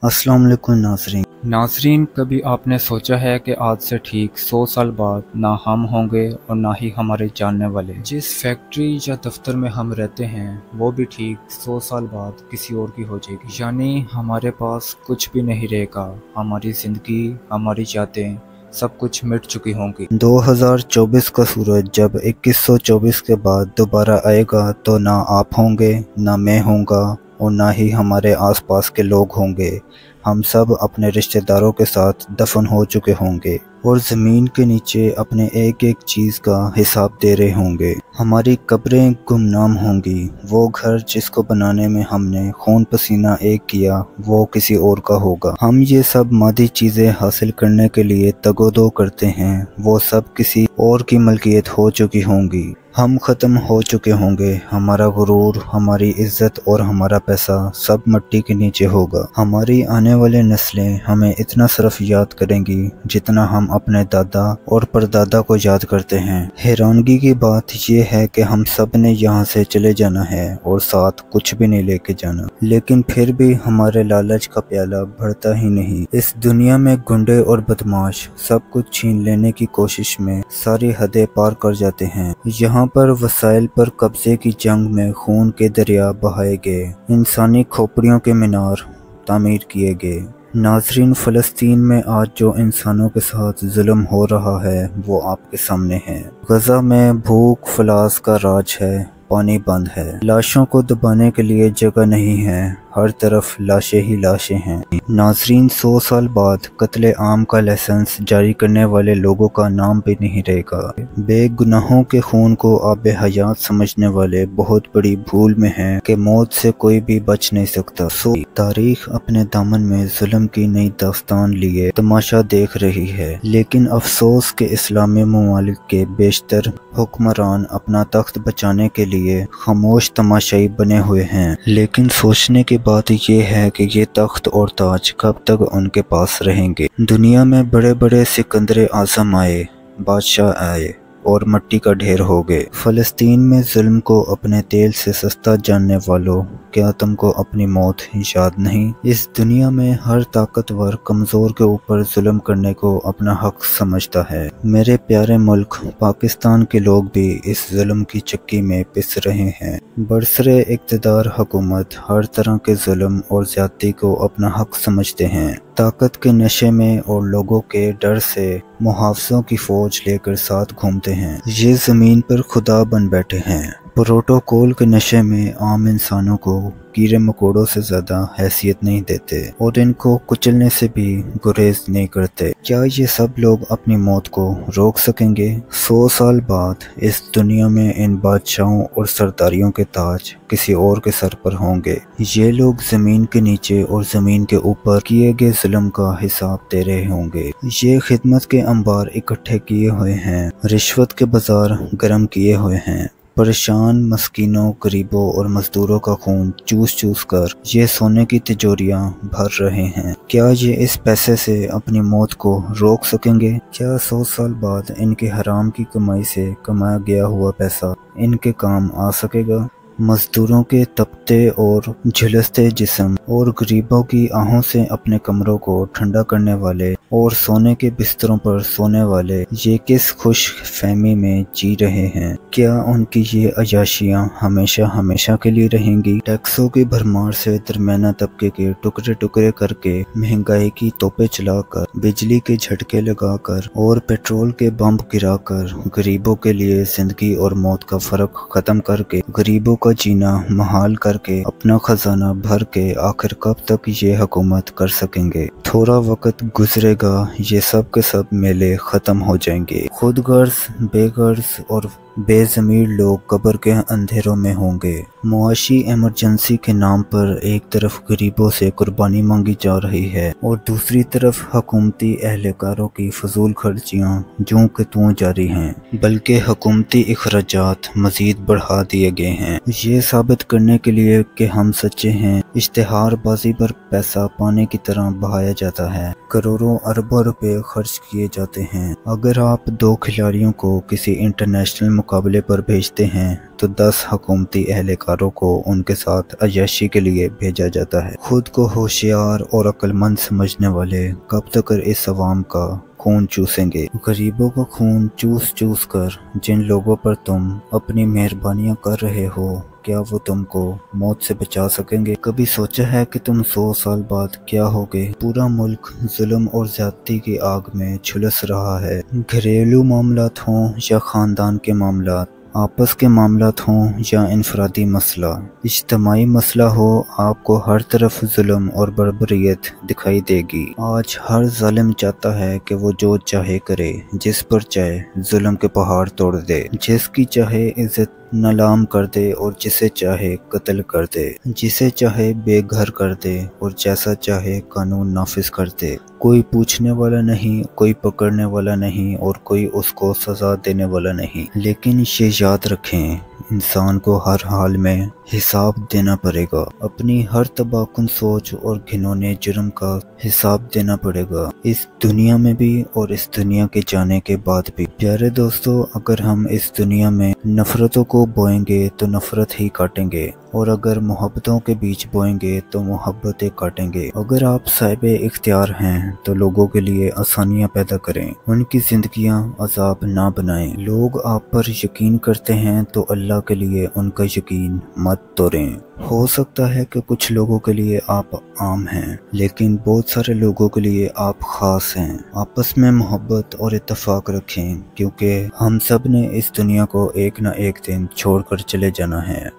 अस्सलाम वालेकुम नाज़रीन, कभी आपने सोचा है कि आज से ठीक 100 साल बाद ना हम होंगे और ना ही हमारे जानने वाले। जिस फैक्ट्री या दफ्तर में हम रहते हैं वो भी ठीक 100 साल बाद किसी और की हो जाएगी। यानी हमारे पास कुछ भी नहीं रहेगा। हमारी ज़िंदगी, हमारी यादें, सब कुछ मिट चुकी होंगी। 2024 का सूरज जब 2124 के बाद दोबारा आएगा तो ना आप होंगे, ना मैं होऊंगा और ना ही हमारे आसपास के लोग होंगे। हम सब अपने रिश्तेदारों के साथ दफन हो चुके होंगे और ज़मीन के नीचे अपने एक एक चीज़ का हिसाब दे रहे होंगे। हमारी कब्रें गुमनाम होंगी। वो घर जिसको बनाने में हमने खून पसीना एक किया वो किसी और का होगा। हम ये सब मादी चीज़ें हासिल करने के लिए तगोदो करते हैं, वो सब किसी और की मलकियत हो चुकी होंगी। हम ख़त्म हो चुके होंगे। हमारा गुरूर, हमारी इज्जत और हमारा पैसा सब मिट्टी के नीचे होगा। हमारी आने वाली नस्लें हमें इतना सिर्फ याद करेंगी जितना हम अपने दादा और परदादा को याद करते हैं। हैरानगी की बात यह है कि हम सब ने यहाँ से चले जाना है और साथ कुछ भी नहीं लेके जाना, लेकिन फिर भी हमारे लालच का प्याला भरता ही नहीं। इस दुनिया में गुंडे और बदमाश सब कुछ छीन लेने की कोशिश में सारी हदें पार कर जाते हैं। यहाँ पर वसाइल पर कब्जे की जंग में खून के दरिया बहाए गए, इंसानी खोपड़ियों के मीनार तामीर किए गए। नाज़रीन, फ़लस्तीन में आज जो इंसानों के साथ जुल्म हो रहा है वो आपके सामने है। गज़ा में भूख फलास का राज है, पानी बंद है, लाशों को दबाने के लिए जगह नहीं है, हर तरफ लाशें ही लाशें हैं। नाज़रीन, 100 साल बाद कत्ले आम का लाइसेंस जारी करने वाले लोगों का नाम भी नहीं रहेगा। बेगुनाहों के खून को आबे हयात समझने वाले बहुत बड़ी भूल में हैं कि मौत से कोई भी बच नहीं सकता। तारीख अपने दामन में जुल्म की नई दास्तान लिए तमाशा देख रही है, लेकिन अफसोस के इस्लामी ममालिक के बेशतर हुक्मरान अपना तख्त बचाने के लिए खामोश तमाशाई बने हुए हैं। लेकिन सोचने की बात यह है कि ये तख्त और ताज कब तक उनके पास रहेंगे। दुनिया में बड़े बड़े सिकंदर आज़म आए, बादशाह आए और मिट्टी का ढेर हो गए। फ़लस्तीन में जुल्म को अपने तेल से सस्ता जानने वालों, क्या तुमको अपनी मौत याद नहीं? इस दुनिया में हर ताकतवर कमज़ोर के ऊपर जुल्म करने को अपना हक समझता है। मेरे प्यारे मुल्क पाकिस्तान के लोग भी इस जुल्म की चक्की में पिस रहे हैं। बरसरे इक़्तिदार हुकूमत हर तरह के जुल्म और ज़्यादती को अपना हक समझते हैं। ताकत के नशे में और लोगों के डर से मुहाफ़िज़ों की फ़ौज लेकर साथ घूमते हैं। ये ज़मीन पर खुदा बन बैठे हैं। प्रोटोकॉल के नशे में आम इंसानों को कीड़े मकोड़ों से ज़्यादा हैसियत नहीं देते और इनको कुचलने से भी गुरेज नहीं करते। क्या ये सब लोग अपनी मौत को रोक सकेंगे? 100 साल बाद इस दुनिया में इन बादशाहों और सरदारियों के ताज किसी और के सर पर होंगे। ये लोग ज़मीन के नीचे और ज़मीन के ऊपर किए गए जुल्म का हिसाब दे रहे होंगे। ये खिदमत के अंबार इकट्ठे किए हुए हैं, रिश्वत के बाजार गर्म किए हुए हैं। परेशान मस्कीनों, गरीबों और मजदूरों का खून चूस चूस कर ये सोने की तिजोरियां भर रहे हैं। क्या ये इस पैसे से अपनी मौत को रोक सकेंगे? क्या 100 साल बाद इनके हराम की कमाई से कमाया गया हुआ पैसा इनके काम आ सकेगा? मजदूरों के तपते और झुलसते जिस्म और गरीबों की आहों से अपने कमरों को ठंडा करने वाले और सोने के बिस्तरों पर सोने वाले ये किस खुश फहमी में जी रहे हैं? क्या उनकी ये अयाशियाँ हमेशा हमेशा के लिए रहेंगी? टैक्सों की भरमार से दरमियाना तबके के टुकड़े टुकड़े करके, महंगाई की तोपें चलाकर, बिजली के झटके लगाकर और पेट्रोल के बम गिराकर गरीबों के लिए जिंदगी और मौत का फर्क खत्म करके, गरीबों का जीना महाल करके, अपना खजाना भर के आखिर कब तक ये हुकूमत कर सकेंगे? थोड़ा वक्त गुजरेगा, ये सब के सब मेले खत्म हो जाएंगे। खुद गर्ज, बेगर्ज और बेज़मीर लोग कब्र के अंधेरों में होंगे। मुआशी इमरजेंसी के नाम पर एक तरफ गरीबों से कुर्बानी मांगी जा रही है और दूसरी तरफ हुकूमती एहलकारों की फजूल खर्चियाँ जूं के त्यों जारी हैं, बल्कि हुकूमती अखराजात मजीद बढ़ा दिए गए हैं। ये साबित करने के लिए कि हम सच्चे हैं, इश्तिहारबाजी पर पैसा पानी की तरह बहाया जाता है, करोड़ों अरबों रुपए खर्च किए जाते हैं। अगर आप दो खिलाड़ियों को किसी इंटरनेशनल मुकाबले पर भेजते हैं तो 10 हुकूमती एहलकारों को उनके साथ अय्याशी के लिए भेजा जाता है। खुद को होशियार और अक्लमंद समझने वाले कब तक इस अवाम का खून चूसेंगे। गरीबों का खून चूस चूस कर जिन लोगों पर तुम अपनी मेहरबानियां कर रहे हो, क्या वो तुमको मौत से बचा सकेंगे? कभी सोचा है कि तुम 100 साल बाद क्या होगे? पूरा मुल्क जुल्म और ज्यादती की आग में झुलस रहा है। घरेलू मामलात हों या खानदान के मामलात, आपस के मामलात हों या इनफरादी मसला, इज्तमाई मसला हो, आपको हर तरफ जुल्म और बर्बरियत दिखाई देगी। आज हर जालिम चाहता है कि वो जो चाहे करे, जिस पर चाहे जुल्म के पहाड़ तोड़ दे, जिसकी चाहे इज्जत नीलाम कर दे और जिसे चाहे कत्ल कर दे, जिसे चाहे बेघर कर दे और जैसा चाहे कानून नाफिज कर दे। कोई पूछने वाला नहीं, कोई पकड़ने वाला नहीं और कोई उसको सजा देने वाला नहीं। लेकिन ये याद रखें, इंसान को हर हाल में हिसाब देना पड़ेगा। अपनी हर तबाहकुन सोच और घिनौने जुर्म का हिसाब देना पड़ेगा, इस दुनिया में भी और इस दुनिया के जाने के बाद भी। प्यारे दोस्तों, अगर हम इस दुनिया में नफरतों को बोएंगे तो नफरत ही काटेंगे, और अगर मोहब्बतों के बीच बोएंगे तो मोहब्बतें काटेंगे। अगर आप साहिबे इख्तियार हैं तो लोगों के लिए आसानियां पैदा करें, उनकी जिंदगियां अजाब ना बनाएं। लोग आप पर यकीन करते हैं तो अल्लाह के लिए उनका यकीन मत तोड़ें। हो सकता है कि कुछ लोगों के लिए आप आम हैं, लेकिन बहुत सारे लोगों के लिए आप खास हैं। आपस में मोहब्बत और इत्तेफाक रखें, क्योंकि हम सब ने इस दुनिया को एक न एक दिन छोड़कर चले जाना है।